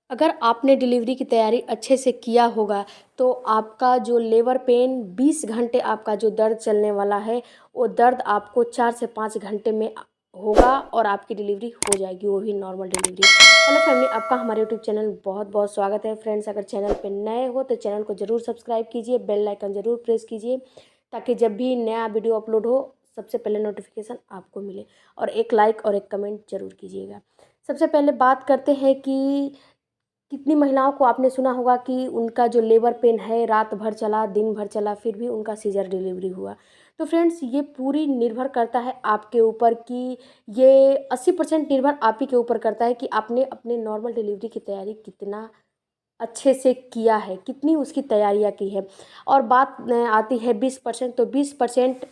अगर आपने डिलीवरी की तैयारी अच्छे से किया होगा तो आपका जो लेबर पेन 20 घंटे आपका जो दर्द चलने वाला है वो दर्द आपको 4 से 5 घंटे में होगा और आपकी डिलीवरी हो जाएगी, वो भी नॉर्मल डिलीवरी। हेलो फैमिली, आपका हमारे यूट्यूब चैनल में बहुत बहुत स्वागत है। फ्रेंड्स, अगर चैनल पे नए हो तो चैनल को ज़रूर सब्सक्राइब कीजिए, बेल आइकन ज़रूर प्रेस कीजिए ताकि जब भी नया वीडियो अपलोड हो सबसे पहले नोटिफिकेशन आपको मिले। और एक लाइक और एक कमेंट ज़रूर कीजिएगा। सबसे पहले बात करते हैं कि कितनी महिलाओं को आपने सुना होगा कि उनका जो लेबर पेन है रात भर चला, दिन भर चला, फिर भी उनका सीजर डिलीवरी हुआ। तो फ्रेंड्स, ये पूरी निर्भर करता है आपके ऊपर कि ये 80% निर्भर आप ही के ऊपर करता है कि आपने अपने नॉर्मल डिलीवरी की तैयारी कितना अच्छे से किया है, कितनी उसकी तैयारियां की है। और बात आती है 20%, तो 20%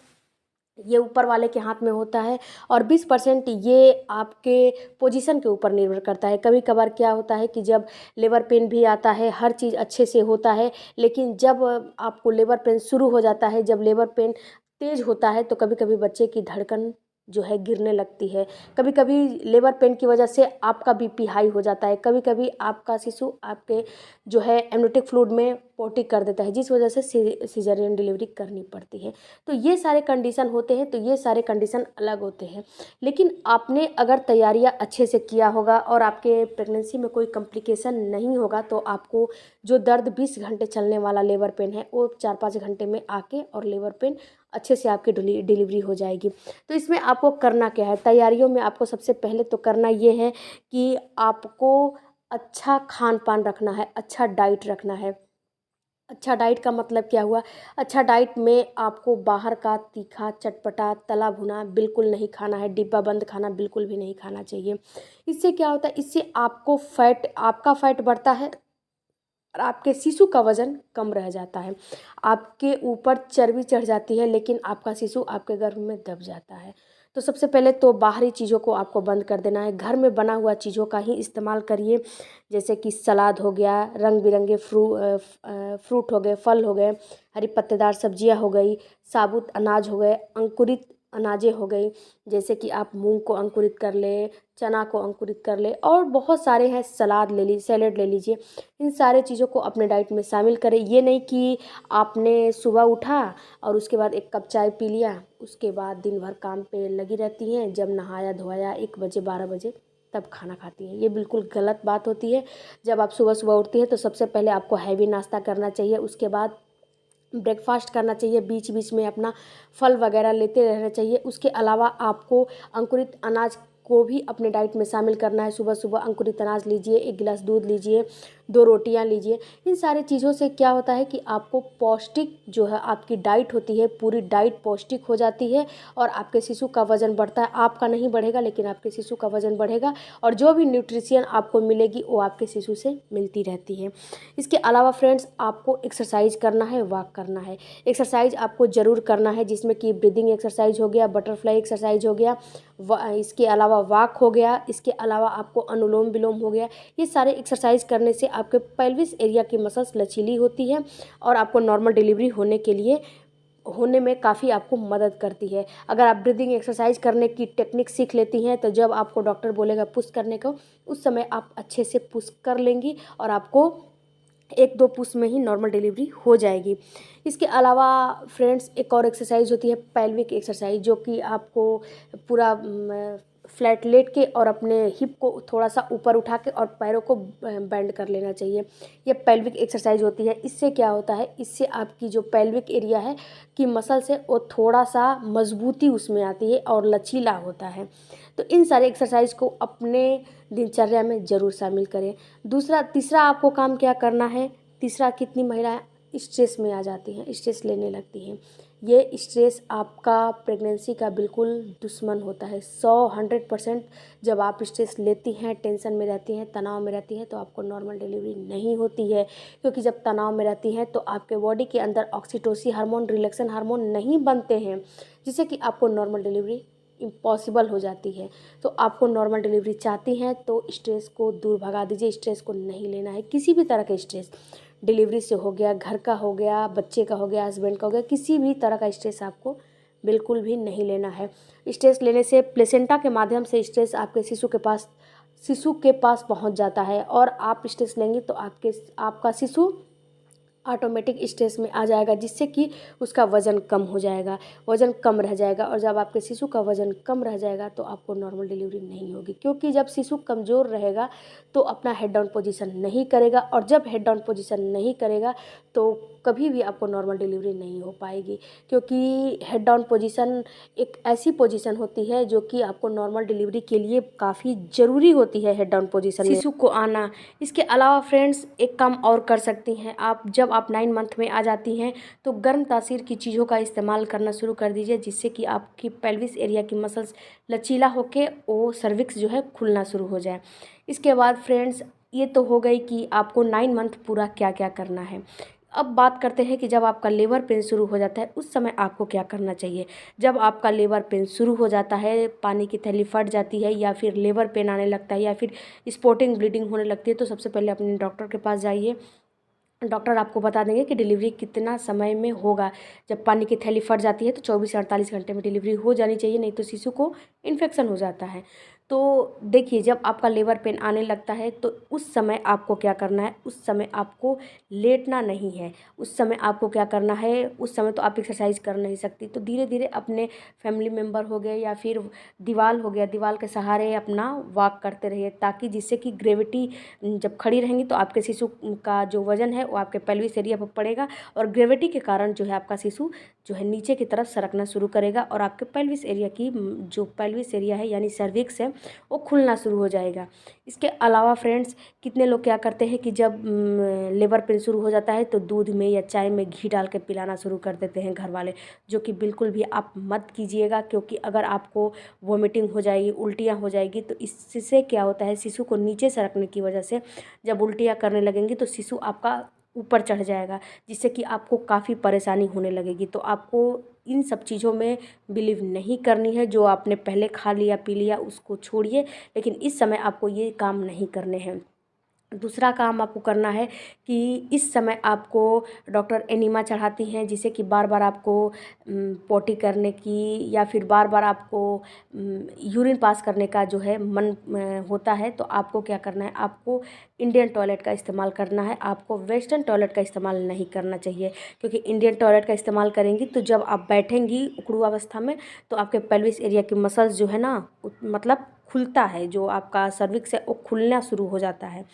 ये ऊपर वाले के हाथ में होता है और 20% ये आपके पोजीशन के ऊपर निर्भर करता है। कभी कभार क्या होता है कि जब लेबर पेन भी आता है, हर चीज़ अच्छे से होता है, लेकिन जब आपको लेबर पेन शुरू हो जाता है, जब लेबर पेन तेज़ होता है तो कभी कभी बच्चे की धड़कन जो है गिरने लगती है। कभी कभी लेबर पेन की वजह से आपका बीपी हाई हो जाता है। कभी कभी आपका शिशु आपके जो है एमनियोटिक फ्लूइड में पोटी कर देता है, जिस वजह से सीजरियन डिलीवरी करनी पड़ती है। तो ये सारे कंडीशन होते हैं, तो ये सारे कंडीशन अलग होते हैं। लेकिन आपने अगर तैयारियां अच्छे से किया होगा और आपके प्रेगनेंसी में कोई कॉम्प्लिकेशन नहीं होगा तो आपको जो दर्द 20 घंटे चलने वाला लेबर पेन है वो 4-5 घंटे में आके और लेबर पेन अच्छे से आपकी डिलीवरी हो जाएगी। तो इसमें आपको करना क्या है, तैयारियों में आपको सबसे पहले तो करना ये है कि आपको अच्छा खान पान रखना है, अच्छा डाइट रखना है। अच्छा डाइट का मतलब क्या हुआ? अच्छा डाइट में आपको बाहर का तीखा, चटपटा, तला भुना बिल्कुल नहीं खाना है, डिब्बा बंद खाना बिल्कुल भी नहीं खाना चाहिए। इससे क्या होता है, इससे आपको आपका फैट बढ़ता है और आपके शिशु का वज़न कम रह जाता है। आपके ऊपर चर्बी चढ़ जाती है लेकिन आपका शिशु आपके गर्भ में दब जाता है। तो सबसे पहले तो बाहरी चीज़ों को आपको बंद कर देना है, घर में बना हुआ चीज़ों का ही इस्तेमाल करिए। जैसे कि सलाद हो गया, रंग बिरंगे फ्रूट हो गए, फल हो गए, हरी पत्तेदार सब्जियां हो गई, साबुत अनाज हो गए, अंकुरित अनाजें हो गई। जैसे कि आप मूंग को अंकुरित कर ले, चना को अंकुरित कर ले, और बहुत सारे हैं, सैलेड ले लीजिए। इन सारे चीज़ों को अपने डाइट में शामिल करें। ये नहीं कि आपने सुबह उठा और उसके बाद 1 कप चाय पी लिया, उसके बाद दिन भर काम पे लगी रहती हैं, जब नहाया धोया 1 बजे 12 बजे तब खाना खाती हैं। ये बिल्कुल गलत बात होती है। जब आप सुबह सुबह उठती हैं तो सबसे पहले आपको हैवी नाश्ता करना चाहिए, उसके बाद ब्रेकफास्ट करना चाहिए, बीच बीच में अपना फल वगैरह लेते रहना चाहिए। उसके अलावा आपको अंकुरित अनाज को भी अपने डाइट में शामिल करना है। सुबह सुबह अंकुरित अनाज लीजिए, 1 गिलास दूध लीजिए, 2 रोटियां लीजिए। इन सारे चीज़ों से क्या होता है कि आपको पौष्टिक जो है आपकी डाइट होती है, पूरी डाइट पौष्टिक हो जाती है और आपके शिशु का वज़न बढ़ता है। आपका नहीं बढ़ेगा लेकिन आपके शिशु का वज़न बढ़ेगा और जो भी न्यूट्रिशन आपको मिलेगी वो आपके शिशु से मिलती रहती है। इसके अलावा फ्रेंड्स, आपको एक्सरसाइज करना है, वॉक करना है। एक्सरसाइज आपको ज़रूर करना है, जिसमें कि ब्रीदिंग एक्सरसाइज हो गया, बटरफ्लाई एक्सरसाइज हो गया, इसके अलावा वॉक हो गया, इसके अलावा आपको अनुलोम विलोम हो गया। ये सारे एक्सरसाइज करने से आपके पेल्विस एरिया की मसल्स लचीली होती है और आपको नॉर्मल डिलीवरी होने में काफ़ी आपको मदद करती है। अगर आप ब्रीदिंग एक्सरसाइज करने की टेक्निक सीख लेती हैं तो जब आपको डॉक्टर बोलेगा पुश करने को, उस समय आप अच्छे से पुश कर लेंगी और आपको 1-2 पुश में ही नॉर्मल डिलीवरी हो जाएगी। इसके अलावा फ्रेंड्स, एक और एक्सरसाइज होती है पेल्विक एक्सरसाइज, जो कि आपको पूरा फ्लैट लेट के और अपने हिप को थोड़ा सा ऊपर उठा के और पैरों को बेंड कर लेना चाहिए। ये पेल्विक एक्सरसाइज होती है। इससे क्या होता है, इससे आपकी जो पेल्विक एरिया है की मसल्स है वो थोड़ा सा मजबूती उसमें आती है और लचीला होता है। तो इन सारे एक्सरसाइज को अपने दिनचर्या में ज़रूर शामिल करें। तीसरा आपको काम क्या करना है, तीसरा, कितनी महिलाएं स्ट्रेस में आ जाती हैं, स्ट्रेस लेने लगती हैं। ये स्ट्रेस आपका प्रेगनेंसी का बिल्कुल दुश्मन होता है। 100% जब आप स्ट्रेस लेती हैं, टेंशन में रहती हैं, तनाव में रहती हैं तो आपको नॉर्मल डिलीवरी नहीं होती है। क्योंकि जब तनाव में रहती हैं तो आपके बॉडी के अंदर ऑक्सीटोसिन हार्मोन, रिलैक्सन हार्मोन नहीं बनते हैं, जिससे कि आपको नॉर्मल डिलीवरी इम्पॉसिबल हो जाती है। तो आपको नॉर्मल डिलीवरी चाहती हैं तो स्ट्रेस को दूर भगा दीजिए। स्ट्रेस को नहीं लेना है, किसी भी तरह का स्ट्रेस, डिलीवरी से हो गया, घर का हो गया, बच्चे का हो गया, हस्बैंड का हो गया, किसी भी तरह का स्ट्रेस आपको बिल्कुल भी नहीं लेना है। स्ट्रेस लेने से प्लेसेंटा के माध्यम से स्ट्रेस आपके शिशु के पास शिशु के पास पहुंच जाता है और आप स्ट्रेस लेंगे तो आपका शिशु ऑटोमेटिक स्ट्रेस में आ जाएगा, जिससे कि उसका वज़न कम हो जाएगा, वज़न कम रह जाएगा। और जब आपके शिशु का वज़न कम रह जाएगा तो आपको नॉर्मल डिलीवरी नहीं होगी, क्योंकि जब शिशु कमज़ोर रहेगा तो अपना हेड डाउन पोजीशन नहीं करेगा, और जब हेड डाउन पोजीशन नहीं करेगा तो कभी भी आपको नॉर्मल डिलीवरी नहीं हो पाएगी। क्योंकि हेड डाउन पोजीशन एक ऐसी पोजीशन होती है जो कि आपको नॉर्मल डिलीवरी के लिए काफ़ी ज़रूरी होती है, हेड डाउन पोजीशन में शिशु को आना। इसके अलावा फ्रेंड्स एक काम और कर सकती हैं आप, जब आप 9 मंथ में आ जाती हैं तो गर्म तासीर की चीज़ों का इस्तेमाल करना शुरू कर दीजिए, जिससे कि आपकी पेल्विस एरिया की मसल्स लचीला होके वो सर्विक्स जो है खुलना शुरू हो जाए। इसके बाद फ्रेंड्स ये तो हो गई कि आपको 9 मंथ पूरा क्या क्या करना है। अब बात करते हैं कि जब आपका लेबर पेन शुरू हो जाता है उस समय आपको क्या करना चाहिए। जब आपका लेबर पेन शुरू हो जाता है, पानी की थैली फट जाती है या फिर लेबर पेन आने लगता है या फिर स्पॉटिंग ब्लीडिंग होने लगती है, तो सबसे पहले अपने डॉक्टर के पास जाइए। डॉक्टर आपको बता देंगे कि डिलीवरी कितना समय में होगा। जब पानी की थैली फट जाती है तो 24 से 48 घंटे में डिलीवरी हो जानी चाहिए, नहीं तो शिशु को इन्फेक्शन हो जाता है। तो देखिए, जब आपका लेबर पेन आने लगता है तो उस समय आपको क्या करना है, उस समय आपको लेटना नहीं है। उस समय आपको क्या करना है, उस समय तो आप एक्सरसाइज कर नहीं सकती, तो धीरे धीरे अपने फैमिली मेम्बर हो गए या फिर दीवार हो गया, दीवार के सहारे अपना वॉक करते रहिए, ताकि जिससे कि ग्रेविटी जब खड़ी रहेंगी तो आपके शिशु का जो वज़न है वो आपके पेल्विस एरिया पर पड़ेगा, और ग्रेविटी के कारण जो है आपका शिशु जो है नीचे की तरफ सरकना शुरू करेगा, और आपके पेल्विस एरिया की जो पेल्विस एरिया है यानी सर्विक्स है वो खुलना शुरू हो जाएगा। इसके अलावा फ्रेंड्स कितने लोग क्या करते हैं कि जब लेबर पेन शुरू हो जाता है तो दूध में या चाय में घी डाल के पिलाना शुरू कर देते हैं घर वाले, जो कि बिल्कुल भी आप मत कीजिएगा। क्योंकि अगर आपको वोमिटिंग हो जाएगी, उल्टियाँ हो जाएगी, तो इससे क्या होता है, शिशु को नीचे सरकने की वजह से जब उल्टियाँ करने लगेंगी तो शिशु आपका ऊपर चढ़ जाएगा, जिससे कि आपको काफ़ी परेशानी होने लगेगी। तो आपको इन सब चीज़ों में बिलीव नहीं करनी है। जो आपने पहले खा लिया पी लिया उसको छोड़िए, लेकिन इस समय आपको ये काम नहीं करने हैं। दूसरा काम आपको करना है कि इस समय आपको डॉक्टर एनीमा चढ़ाती हैं, जिससे कि बार बार आपको पोटी करने की या फिर बार बार आपको यूरिन पास करने का जो है मन होता है, तो आपको क्या करना है, आपको इंडियन टॉयलेट का इस्तेमाल करना है। आपको वेस्टर्न टॉयलेट का इस्तेमाल नहीं करना चाहिए, क्योंकि इंडियन टॉयलेट का इस्तेमाल करेंगी तो जब आप बैठेंगी उकड़ू अवस्था में तो आपके पेल्विस एरिया की मसल्स जो है ना, मतलब खुलता है, जो आपका सर्विक्स है वो खुलना शुरू हो जाता है।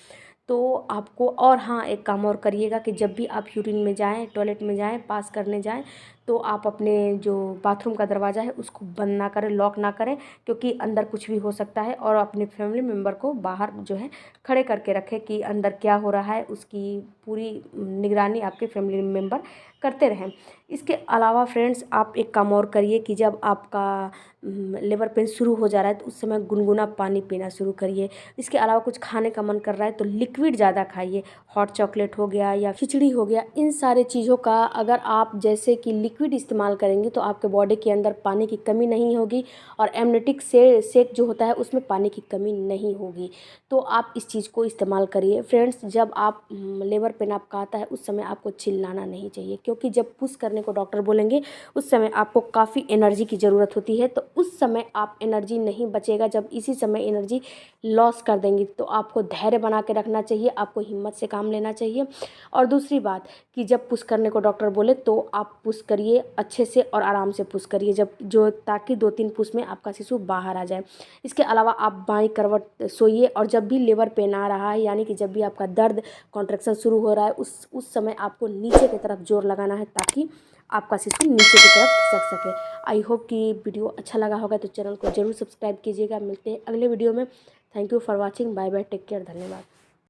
तो आपको, और हाँ एक काम और करिएगा कि जब भी आप यूरिन में जाएं, टॉयलेट में जाएं, पास करने जाएं, तो आप अपने जो बाथरूम का दरवाज़ा है उसको बंद ना करें, लॉक ना करें, क्योंकि अंदर कुछ भी हो सकता है। और अपने फैमिली मेम्बर को बाहर जो है खड़े करके रखें कि अंदर क्या हो रहा है, उसकी पूरी निगरानी आपके फैमिली मेम्बर करते रहें। इसके अलावा फ्रेंड्स आप एक काम और करिए कि जब आपका लेबर पेन शुरू हो जा रहा है तो उस समय गुनगुना पानी पीना शुरू करिए। इसके अलावा कुछ खाने का मन कर रहा है तो लिक्विड ज़्यादा खाइए। हॉट चॉकलेट हो गया या खिचड़ी हो गया, इन सारे चीज़ों का अगर आप जैसे कि लिक्विड इस्तेमाल करेंगे तो आपके बॉडी के अंदर पानी की कमी नहीं होगी, और एमनेटिक शेक जो होता है उसमें पानी की कमी नहीं होगी। तो आप इस चीज़ को इस्तेमाल करिए। फ्रेंड्स, जब आप लेबर पेन आपका आता है उस समय आपको चिल्लाना नहीं चाहिए, क्योंकि जब पुश करने को डॉक्टर बोलेंगे उस समय आपको काफ़ी एनर्जी की ज़रूरत होती है, तो उस समय आप एनर्जी नहीं बचेगा। जब इसी समय एनर्जी लॉस कर देंगी तो आपको धैर्य बना के रखना चाहिए, आपको हिम्मत से काम लेना चाहिए। और दूसरी बात कि जब पुश करने को डॉक्टर बोले तो आप पुश करिए अच्छे से और आराम से पुश करिए, जब जो ताकि 2-3 पुश में आपका शिशु बाहर आ जाए। इसके अलावा आप बाईं करवट सोइए, और जब भी लेबर पेन आ रहा है यानी कि जब भी आपका दर्द कॉन्ट्रैक्शन शुरू हो रहा है उस समय आपको नीचे की तरफ जोर लगाना है, ताकि आपका शिशु नीचे की तरफ खिसक सके। आई होप कि वीडियो अच्छा लगा होगा, तो चैनल को जरूर सब्सक्राइब कीजिएगा। मिलते हैं अगले वीडियो में। Thank you for watching. Bye bye, take care, धन्यवाद।